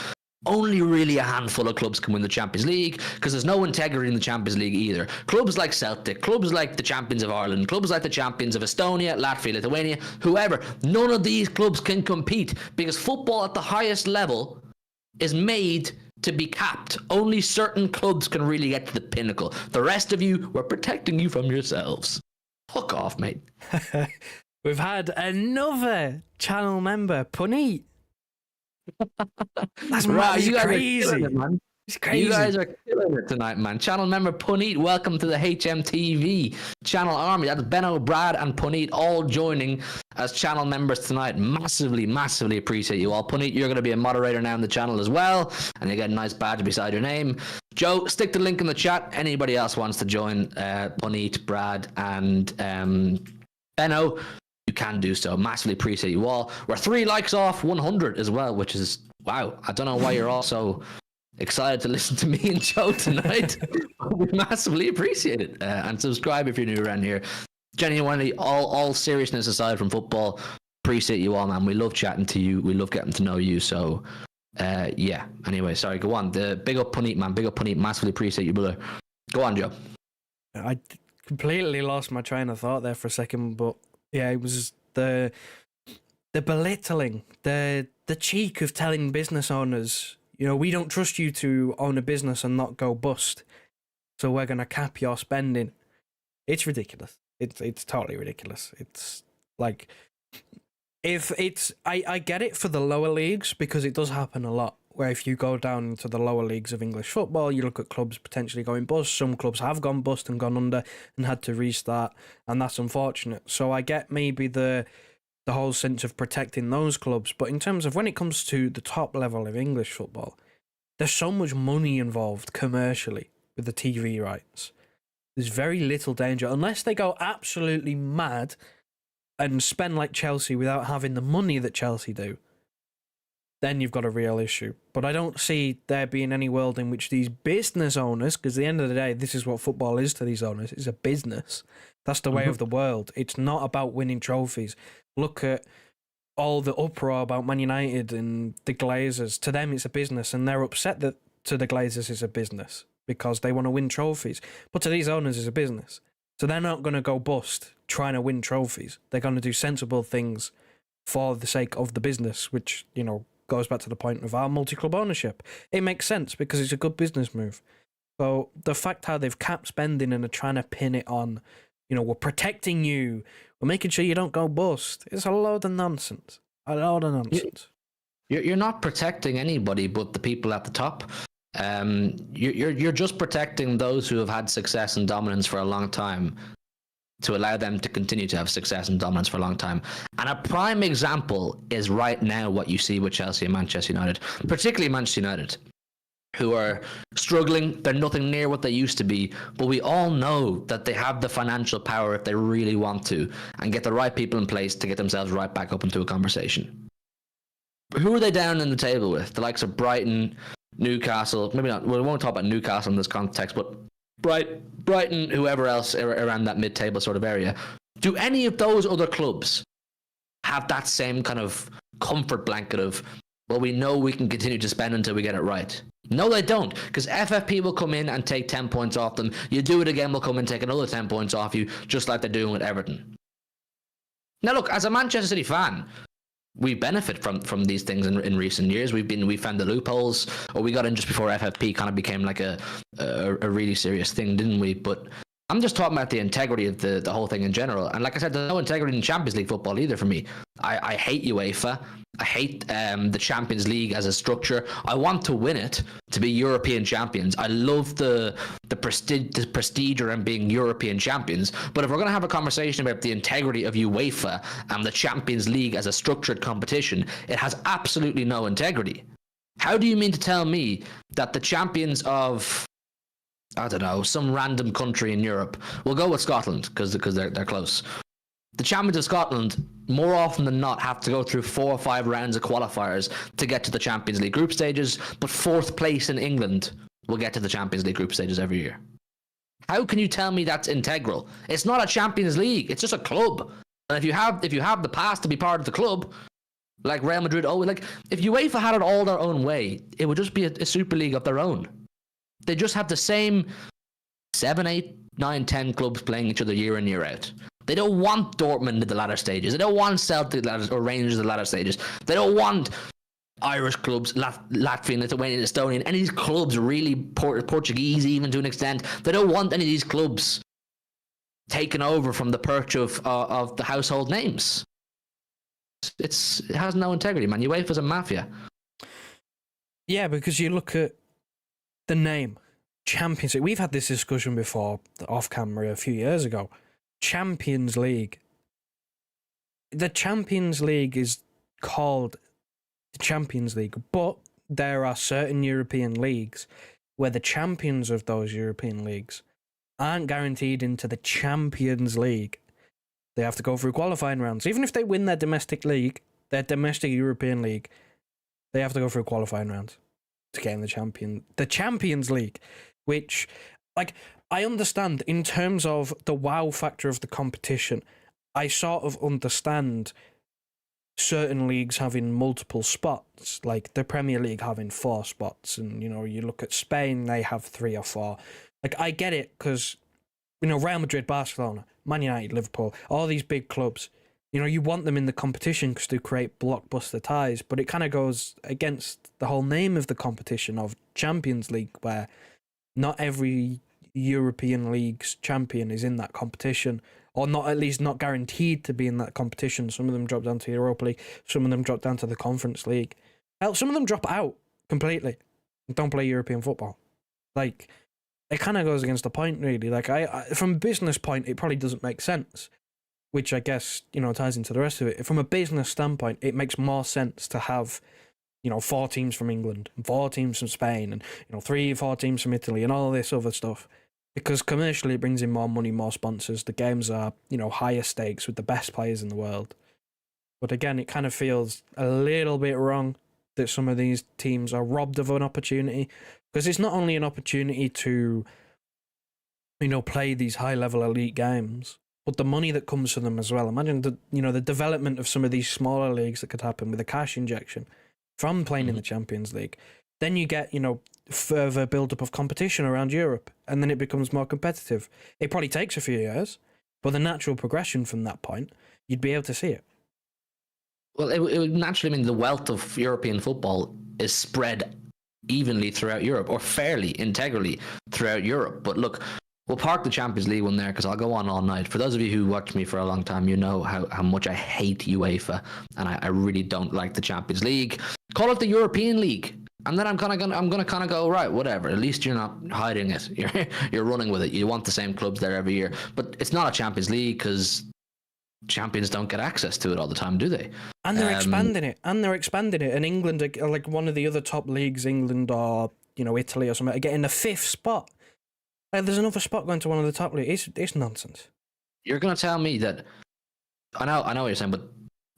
[SPEAKER 2] only really a handful of clubs can win the Champions League because there's no integrity in the Champions League either. Clubs like Celtic, clubs like the champions of Ireland, clubs like the champions of Estonia, Latvia, Lithuania, whoever, none of these clubs can compete because football at the highest level is made to be capped. Only certain clubs can really get to the pinnacle. The rest of you, we're protecting you from yourselves. Fuck off, mate.
[SPEAKER 3] We've had another channel member, Puneet. That's
[SPEAKER 2] right,
[SPEAKER 3] crazy.
[SPEAKER 2] Man.
[SPEAKER 3] It's crazy.
[SPEAKER 2] You guys are killing it tonight, man. Channel member Puneet, welcome to the HMTV channel army. That's Benno, Brad, and Puneet all joining as channel members tonight. Massively, massively appreciate you all. Puneet, you're going to be a moderator now in the channel as well, and you get a nice badge beside your name. Joe, stick the link in the chat. Anybody else wants to join Puneet, Brad, and Benno, you can do so. Massively appreciate you all. We're 3 likes off 100 as well, which is, wow. I don't know why you're all so excited to listen to me and Joe tonight. We massively appreciate it. And subscribe if you're new around here. Genuinely, all seriousness aside from football, appreciate you all, man. We love chatting to you. We love getting to know you. So, yeah. Anyway, sorry, go on. Big up Puneet, man. Big up Puneet. Massively appreciate you, brother. Go on, Joe.
[SPEAKER 3] I completely lost my train of thought there for a second, but yeah, it was the belittling, the cheek of telling business owners, you know, we don't trust you to own a business and not go bust, so we're going to cap your spending. It's ridiculous. It's totally ridiculous. It's like, if it's, I get it for the lower leagues, because it does happen a lot, where if you go down into the lower leagues of English football, you look at clubs potentially going bust. Some clubs have gone bust and gone under and had to restart, and that's unfortunate. So I get maybe the whole sense of protecting those clubs. But in terms of when it comes to the top level of English football, there's so much money involved commercially with the TV rights. There's very little danger, unless they go absolutely mad and spend like Chelsea without having the money that Chelsea do. Then you've got a real issue. But I don't see there being any world in which these business owners, because at the end of the day, this is what football is to these owners, it's a business. That's the way of the world. It's not about winning trophies. Look at all the uproar about Man United and the Glazers. To them, it's a business, and they're upset that to the Glazers it's a business because they want to win trophies. But to these owners, it's a business. So they're not going to go bust trying to win trophies. They're going to do sensible things for the sake of the business, which, you know, goes back to the point of our multi-club ownership. It makes sense because it's a good business move. So the fact how they've capped spending and are trying to pin it on, you know, we're protecting you, we're making sure you don't go bust, it's a load of nonsense. A load of nonsense.
[SPEAKER 2] You're not protecting anybody but the people at the top. You're just protecting those who have had success and dominance for a long time, to allow them to continue to have success and dominance for a long time. And a prime example is right now what you see with Chelsea and Manchester United, particularly Manchester United, who are struggling. They're nothing near what they used to be, but we all know that they have the financial power if they really want to, and get the right people in place to get themselves right back up into a conversation. Who are they down in the table with? The likes of Brighton, Newcastle, maybe not, we won't talk about Newcastle in this context, but Brighton, whoever else around that mid-table sort of area. Do any of those other clubs have that same kind of comfort blanket of, well, we know we can continue to spend until we get it right? No, they don't, because FFP will come in and take 10 points off them. You do it again, we'll come in and take another 10 points off you, just like they're doing with Everton. Now, look, as a Manchester City fan, we benefit from these things in recent years. We found the loopholes, or we got in just before FFP kind of became like a really serious thing, didn't we? But I'm just talking about the integrity of the whole thing in general. And like I said, there's no integrity in Champions League football either for me. I hate UEFA. I hate the Champions League as a structure. I want to win it to be European champions. I love the prestige around being European champions. But if we're going to have a conversation about the integrity of UEFA and the Champions League as a structured competition, it has absolutely no integrity. How do you mean to tell me that the champions of, I don't know, some random country in Europe, we'll go with Scotland because they're close. The champions of Scotland, more often than not, have to go through 4 or 5 rounds of qualifiers to get to the Champions League group stages, but 4th place in England will get to the Champions League group stages every year. How can you tell me that's integral? It's not a Champions League, it's just a club. And if you have the pass to be part of the club, like Real Madrid, like if UEFA had it all their own way, it would just be a Super League of their own. They just have the same 7, 8, 9, 10 clubs playing each other year in, year out. They don't want Dortmund at the latter stages. They don't want Celtic or Rangers at the latter stages. They don't want Irish clubs, Latvian, Lithuanian, Estonian, any of these clubs, really Portuguese even to an extent. They don't want any of these clubs taken over from the perch of the household names. It has no integrity, man. UEFA's a mafia.
[SPEAKER 3] Yeah, because you look at the name Champions League. We've had this discussion before off camera a few years ago. Champions League. The Champions League is called the Champions League, but there are certain European leagues where the champions of those European leagues aren't guaranteed into the Champions League. They have to go through qualifying rounds. Even if they win their domestic league, their domestic European league, they have to go through qualifying rounds to get in the Champions League, which, like, I understand in terms of the wow factor of the competition. I sort of understand certain leagues having multiple spots, like the Premier League having 4 spots, and, you know, you look at Spain, they have 3 or 4. Like, I get it, because, you know, Real Madrid, Barcelona, Man United, Liverpool, all these big clubs, you know, you want them in the competition because they create blockbuster ties, but it kind of goes against the whole name of the competition of Champions League, where not every European League's champion is in that competition, or not, at least not guaranteed to be in that competition. Some of them drop down to Europa League, some of them drop down to the Conference League. Hell, some of them drop out completely and don't play European football. Like, it kind of goes against the point, really. Like, I from a business point, it probably doesn't make sense, which I guess, you know, ties into the rest of it. From a business standpoint, it makes more sense to have, you know, 4 teams from England, 4 teams from Spain, and, you know, 3 or 4 teams from Italy, and all this other stuff. Because commercially, it brings in more money, more sponsors. The games are, you know, higher stakes with the best players in the world. But again, it kind of feels a little bit wrong that some of these teams are robbed of an opportunity. Because it's not only an opportunity to, you know, play these high-level elite games, but the money that comes from them as well. Imagine the, you know, the development of some of these smaller leagues that could happen with a cash injection from playing in the Champions League. Then you get, you know, further build-up of competition around Europe, and then it becomes more competitive. It probably takes a few years, but the natural progression from that point, you'd be able to see it.
[SPEAKER 2] Well, it would naturally mean the wealth of European football is spread evenly throughout Europe, or fairly integrally throughout Europe. But look, we'll park the Champions League one there because I'll go on all night. For those of you who watched me for a long time, you know how much I hate UEFA, and I really don't like the Champions League. Call it the European League. And then I'm gonna kind of go, right, whatever. At least you're not hiding it. You're running with it. You want the same clubs there every year, but it's not a Champions League because champions don't get access to it all the time, do they?
[SPEAKER 3] And they're expanding it. And England, are like one of the other top leagues, England or, you know, Italy or something, are getting the 5th spot. Like, there's another spot going to one of the top leagues. It's nonsense.
[SPEAKER 2] You're gonna tell me that? I know what you're saying, but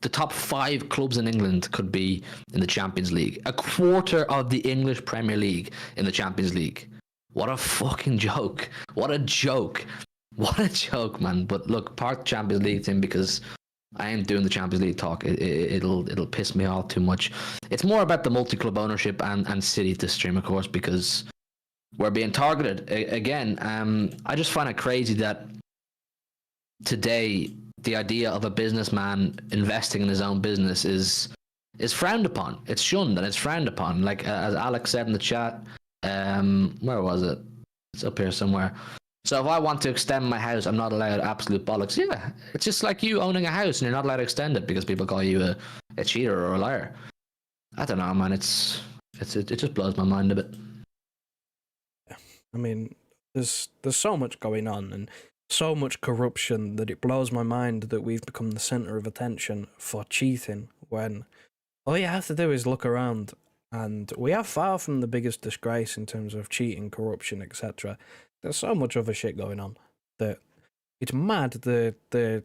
[SPEAKER 2] the top 5 clubs in England could be in the Champions League. A quarter of the English Premier League in the Champions League. What a fucking joke. What a joke. What a joke, man. But look, part the Champions League thing, because I ain't doing the Champions League talk. It'll piss me off too much. It's more about the multi-club ownership and City this stream, of course, because we're being targeted. Again, I just find it crazy that today the idea of a businessman investing in his own business is frowned upon. It's shunned and it's frowned upon. Like, as Alex said in the chat, where was it? It's up here somewhere. So if I want to extend my house, I'm not allowed absolute bollocks. Yeah, it's just like you owning a house and you're not allowed to extend it because people call you a cheater or a liar. I don't know, man. It just blows my mind a bit.
[SPEAKER 3] I mean, there's so much going on and so much corruption that it blows my mind that we've become the centre of attention for cheating, when all you have to do is look around, and we are far from the biggest disgrace in terms of cheating, corruption, etc. There's so much other shit going on that it's mad. The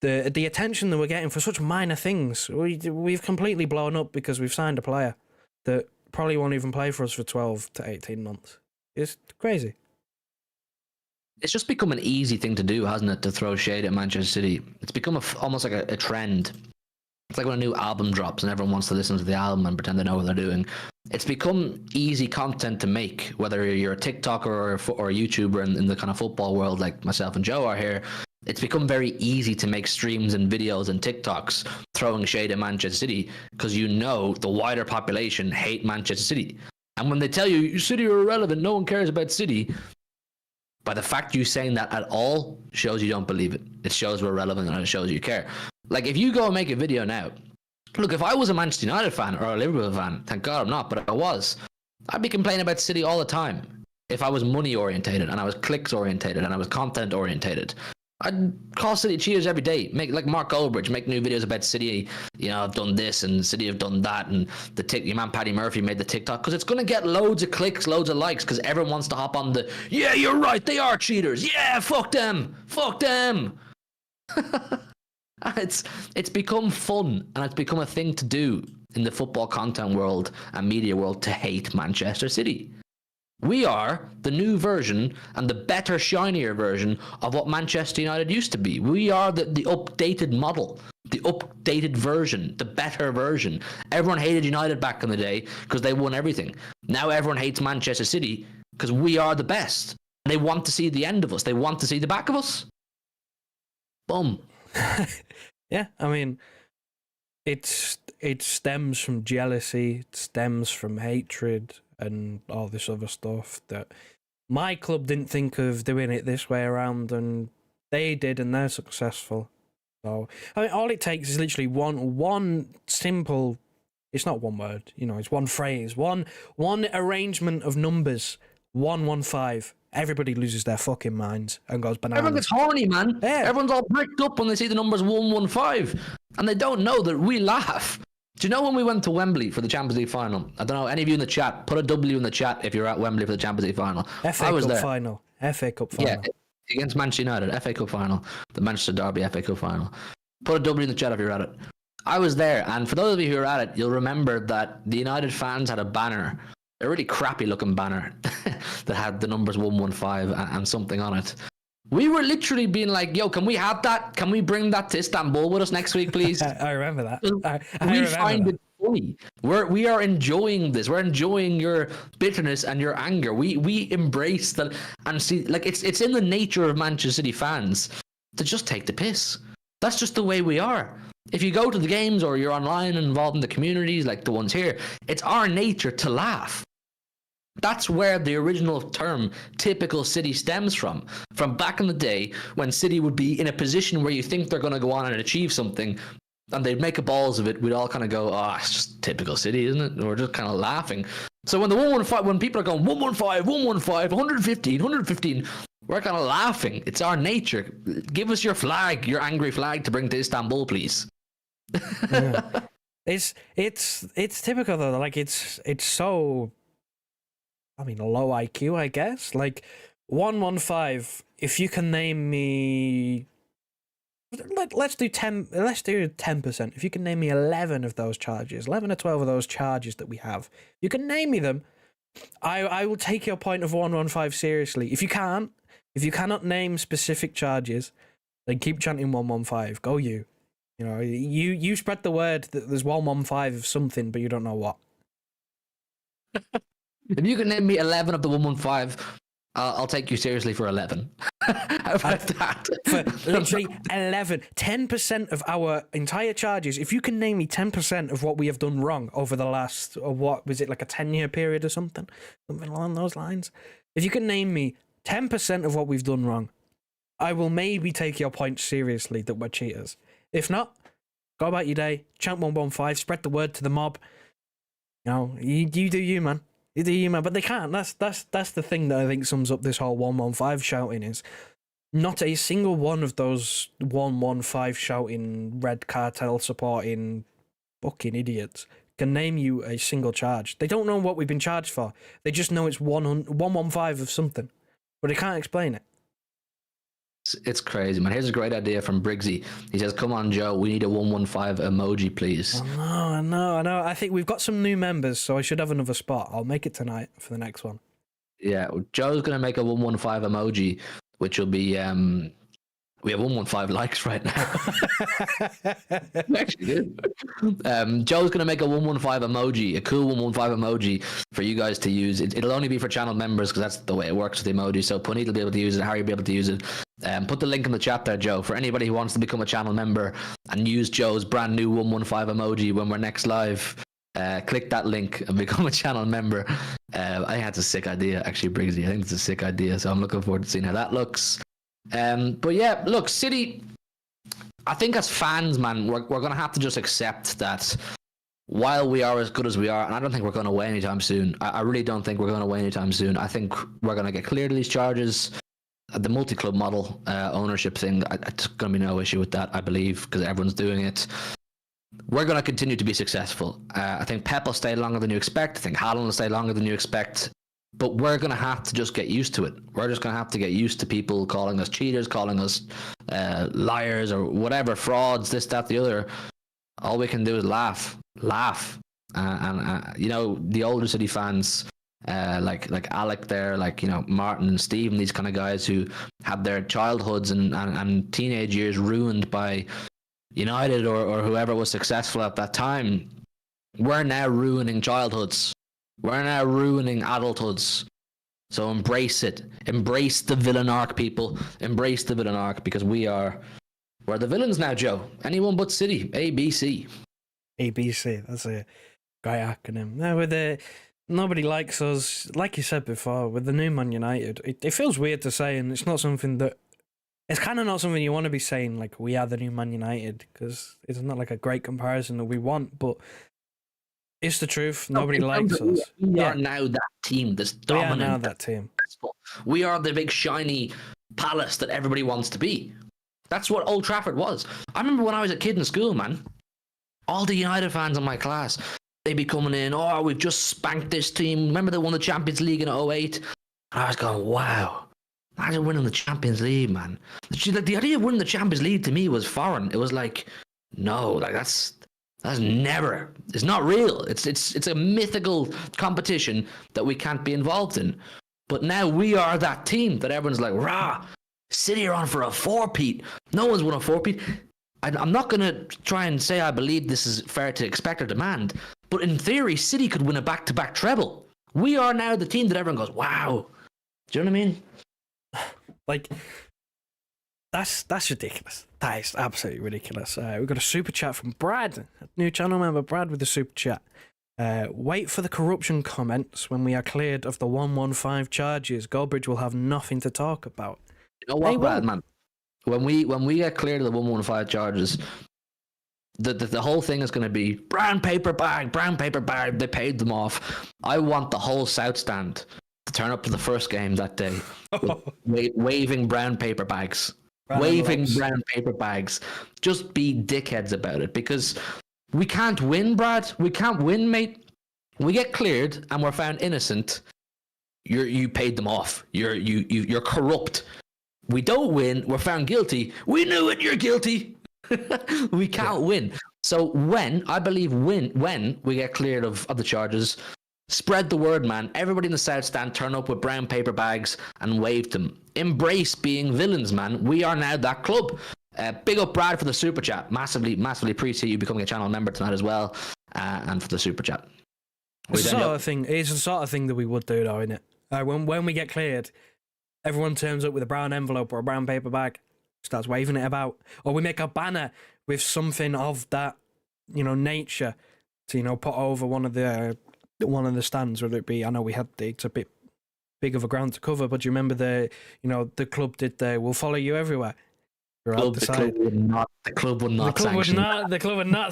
[SPEAKER 3] attention that we're getting for such minor things. We've completely blown up because we've signed a player that probably won't even play for us for 12 to 18 months. It's crazy.
[SPEAKER 2] It's just become an easy thing to do, hasn't it, to throw shade at Manchester City? It's become almost like a trend. It's like when a new album drops and everyone wants to listen to the album and pretend they know what they're doing. It's become easy content to make, whether you're a TikToker or a YouTuber in the kind of football world like myself and Joe are here. It's become very easy to make streams and videos and TikToks throwing shade at Manchester City because you know the wider population hate Manchester City. And when they tell you City are irrelevant, no one cares about City, by the fact you saying that at all shows you don't believe it. It shows we're relevant and it shows you care. Like, if you go and make a video now, look, if I was a Manchester United fan or a Liverpool fan, thank God I'm not, but I was, I'd be complaining about City all the time if I was money orientated and I was clicks orientated and I was content orientated. I'd call City cheaters every day. Make like Mark Goldbridge, make new videos about City. You know, I've done this and City have done that, and your man Paddy Murphy made the TikTok because it's gonna get loads of clicks, loads of likes because everyone wants to hop on the. Yeah, you're right. They are cheaters. Yeah, fuck them. Fuck them. It's become fun and it's become a thing to do in the football content world and media world to hate Manchester City. We are the new version and the better, shinier version of what Manchester United used to be. We are the updated model, the updated version, the better version. Everyone hated United back in the day because they won everything. Now everyone hates Manchester City because we are the best. They want to see the end of us. They want to see the back of us. Boom.
[SPEAKER 3] Yeah, I mean, it stems from jealousy, it stems from hatred, and all this other stuff that my club didn't think of doing it this way around, and they did, and they're successful. So, I mean, all it takes is literally one simple. It's not one word, you know. It's one phrase, one arrangement of numbers. 115. Everybody loses their fucking minds and goes bananas.
[SPEAKER 2] Everyone gets horny, man.
[SPEAKER 3] Yeah.
[SPEAKER 2] Everyone's all bricked up when they see the numbers 115, and they don't know that we laugh. Do you know when we went to Wembley for the Champions League final? I don't know, any of you in the chat, put a W in the chat if you're at Wembley for the Champions League final.
[SPEAKER 3] FA Cup final. Yeah,
[SPEAKER 2] against Manchester United, FA Cup final. The Manchester Derby FA Cup final. Put a W in the chat if you're at it. I was there, and for those of you who are at it, you'll remember that the United fans had a banner, a really crappy looking banner that had the numbers 115 and something on it. We were literally being like, yo, can we have that? Can we bring that to Istanbul with us next week, please?
[SPEAKER 3] I remember that.
[SPEAKER 2] We find it funny. We are enjoying this. We're enjoying your bitterness and your anger. We embrace that and see, like, it's in the nature of Manchester City fans to just take the piss. That's just the way we are. If you go to the games or you're online and involved in the communities like the ones here, it's our nature to laugh. That's where the original term typical City stems from back in the day when City would be in a position where you think they're going to go on and achieve something and they'd make a balls of it. We'd all kind of go, oh, it's just typical City, isn't it? And we're just kind of laughing. So when the 115, when people are going 115, 115, 115, 115, we're kind of laughing. It's our nature. Give us your flag, your angry flag to bring to Istanbul, please.
[SPEAKER 3] Yeah. It's typical though. Like it's so, I mean, low IQ, I guess. Like 115. If you can name me, let's do 10. Let's do 10%. If you can name me 11 of those charges, 11 or 12 of those charges that we have, you can name me them. I will take your point of 115 seriously. If you cannot name specific charges, then keep chanting 115. Go you. You know, you spread the word that there's 115 of something, but you don't know what.
[SPEAKER 2] If you can name me 11 of the 115, I'll take you seriously for 11. How about that?
[SPEAKER 3] For literally 11, 10% of our entire charges. If you can name me 10% of what we have done wrong over the last, or what was it, like a 10-year period or something along those lines. If you can name me 10% of what we've done wrong, I will maybe take your point seriously that we're cheaters. If not, go about your day, chant 115, spread the word to the mob. You know, you do you, man. You do you, man. But they can't. That's the thing that I think sums up this whole 115 shouting is not a single one of those 115 shouting red cartel supporting fucking idiots can name you a single charge. They don't know what we've been charged for. They just know it's 115 of something, but they can't explain it.
[SPEAKER 2] It's crazy, man. Here's a great idea from Briggsy. He says, come on, Joe, we need a 115 emoji, please.
[SPEAKER 3] I know. I think we've got some new members, so I should have another spot. I'll make it tonight for the next one.
[SPEAKER 2] Yeah, Joe's going to make a 115 emoji, which will be... we have 115 likes right now. We actually do. Joe's going to make a 115 emoji, a cool 115 emoji for you guys to use. It'll only be for channel members because that's the way it works with the emoji. So Puneet will be able to use it, Harry will be able to use it. Put the link in the chat there, Joe, for anybody who wants to become a channel member and use Joe's brand new 115 emoji when we're next live. Click that link and become a channel member. I think that's a sick idea, actually, Briggsy. I think it's a sick idea. So I'm looking forward to seeing how that looks. But yeah, look, City, I think as fans, man, we're going to have to just accept that while we are as good as we are, and I don't think we're going to away anytime soon. I really don't think we're going to away anytime soon. I think we're going to get cleared of these charges. The multi-club model ownership thing, it's going to be no issue with that, I believe, because everyone's doing it. We're going to continue to be successful. I think Pep will stay longer than you expect. I think Haaland will stay longer than you expect. But we're going to have to just get used to it. We're just going to have to get used to people calling us cheaters, calling us liars or whatever, frauds, this, that, the other. All we can do is laugh. And you know, the older City fans, like Alec there, like, you know, Martin and Steve and these kind of guys who had their childhoods and teenage years ruined by United or whoever was successful at that time. We're now ruining childhoods. We're now ruining adulthoods. So embrace it. Embrace the villain arc, people. Embrace the villain arc, because we're the villains now, Joe. Anyone but City. ABC.
[SPEAKER 3] ABC, that's a great acronym. No, nobody likes us. Like you said before, with the new Man United, it feels weird to say, and it's not something that... It's kind of not something you want to be saying, like, we are the new Man United, because it's not like a great comparison that we want, but it's the truth. Nobody likes us.
[SPEAKER 2] We are now that team, this dominant.
[SPEAKER 3] We are now that team.
[SPEAKER 2] We are the big, shiny palace that everybody wants to be. That's what Old Trafford was. I remember when I was a kid in school, man, all the United fans in my class, they'd be coming in, oh, we've just spanked this team. Remember they won the Champions League in 2008? And I was going, wow. Imagine winning the Champions League, man. The idea of winning the Champions League to me was foreign. It was like, no, like that's never. It's not real. It's a mythical competition that we can't be involved in. But now we are that team that everyone's like, rah, City are on for a four-peat. No one's won a four-peat. I'm not going to try and say I believe this is fair to expect or demand, but in theory, City could win a back-to-back treble. We are now the team that everyone goes, wow. Do you know what I mean?
[SPEAKER 3] Like, that's ridiculous. That is absolutely ridiculous. We've got a super chat from Brad, new channel member Brad with the super chat. Wait for the corruption comments when we are cleared of the 115 charges. Goldbridge will have nothing to talk about.
[SPEAKER 2] You know what, Brad, man? When we get cleared of the 115 charges, the whole thing is going to be brown paper bag. They paid them off. I want the whole South Stand to turn up to the first game that day, waving brown paper bags. Brown paper bags. Just be dickheads about it, because we can't win, Brad. We can't win, mate. We get cleared and we're found innocent. You paid them off. You're corrupt. We don't win. We're found guilty. We knew it. You're guilty. We can't win. So when we get cleared of the charges, spread the word, man. Everybody in the South Stand turn up with brown paper bags and wave them. Embrace being villains, man. We are now that club. Big up Brad for the super chat. Massively appreciate you becoming a channel member tonight as well, and for the super chat.
[SPEAKER 3] It's the sort of thing that we would do, though, isn't it? When we get cleared, everyone turns up with a brown envelope or a brown paper bag, starts waving it about, or we make a banner with something of that, nature to put over one of the stands, whether it be, I know it's a bit big of a ground to cover, but do you remember the club did we'll follow you everywhere. The club would not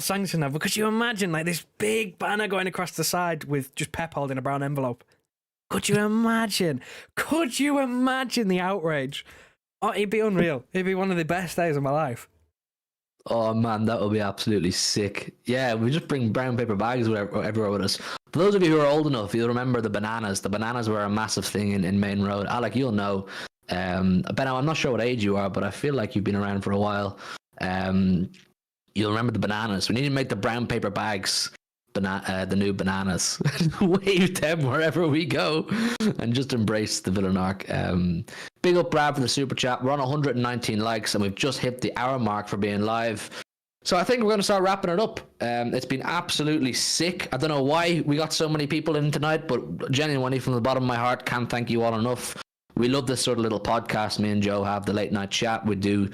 [SPEAKER 3] sanction that. But could you imagine this big banner going across the side with just Pep holding a brown envelope? Could you imagine? The outrage? Oh, it'd be unreal. It'd be one of the best days of my life.
[SPEAKER 2] Oh man, that would be absolutely sick. Yeah, we just bring brown paper bags everywhere with us. For those of you who are old enough, you'll remember the bananas. The bananas were a massive thing in Main Road. Alec, you'll know. Benno, I'm not sure what age you are, but I feel like you've been around for a while. You'll remember the bananas. We need to make the brown paper bags the new bananas. Wave them wherever we go and just embrace the villain arc. Big up Brad for the super chat. We're on 119 likes and we've just hit the hour mark for being live. So I think we're going to start wrapping it up. It's been absolutely sick. I don't know why we got so many people in tonight, but genuinely from the bottom of my heart, can't thank you all enough. We love this sort of little podcast me and Joe have, the late night chat. We do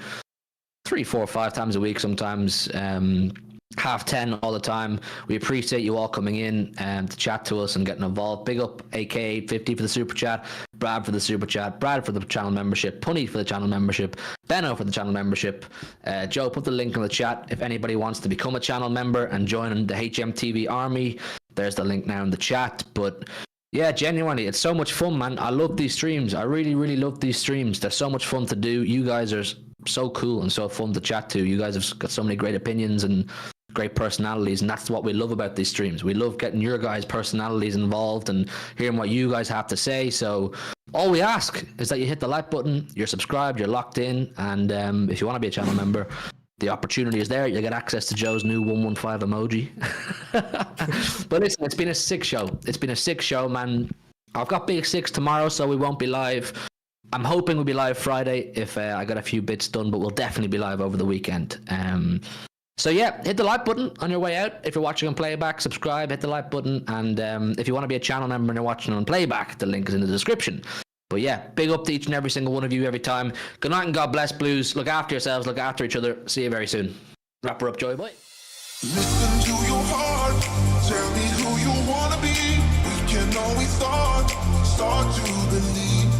[SPEAKER 2] 3, 4, 5 times a week sometimes. 10 all the time. We appreciate you all coming in to chat to us and getting involved. Big up AK 50 for the super chat, Brad for the super chat, Brad for the channel membership, Punny for the channel membership, Benno for the channel membership. Joe, put the link in the chat if anybody wants to become a channel member and join the HMTV army. There's the link now in the chat. But yeah, genuinely, it's so much fun, man. I love these streams. I really, really love these streams. They're so much fun to do. You guys are so cool and so fun to chat to. You guys have got so many great opinions and great personalities, and that's what we love about these streams. We love getting your guys' personalities involved and hearing what you guys have to say. So all we ask is that you hit the like button, you're subscribed, you're locked in, and if you want to be a channel member, the opportunity is there. You get access to Joe's new 115 emoji. But listen, it's been a sick show. It's been a sick show, man. I've got Big Six tomorrow, so we won't be live. I'm hoping we'll be live Friday if I got a few bits done, but we'll definitely be live over the weekend. So yeah, hit the like button on your way out. If you're watching on playback, subscribe, hit the like button. And if you want to be a channel member and you're watching on playback, the link is in the description. But yeah, big up to each and every single one of you every time. Good night and God bless, Blues. Look after yourselves, look after each other. See you very soon. Wrap her up, Joey boy.
[SPEAKER 1] Listen to your heart. Tell me who you want to be. We can always start to believe.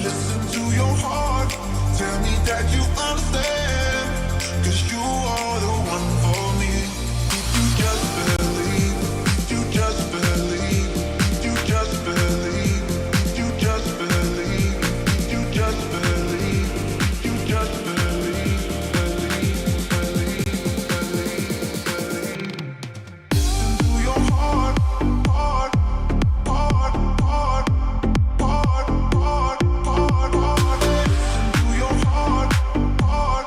[SPEAKER 1] Listen to your heart. Tell me that you understand. 'Cause you are the one for me. If you just believe, you just believe, you just believe, you just believe, you just believe, you just believe, believe. Listen to your heart, heart, heart, heart, heart, heart, heart, heart. Listen to your heart, heart.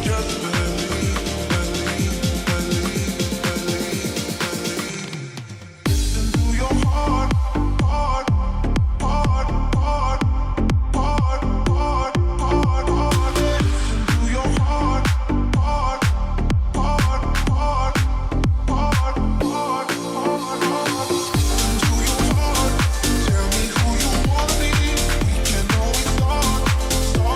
[SPEAKER 1] Just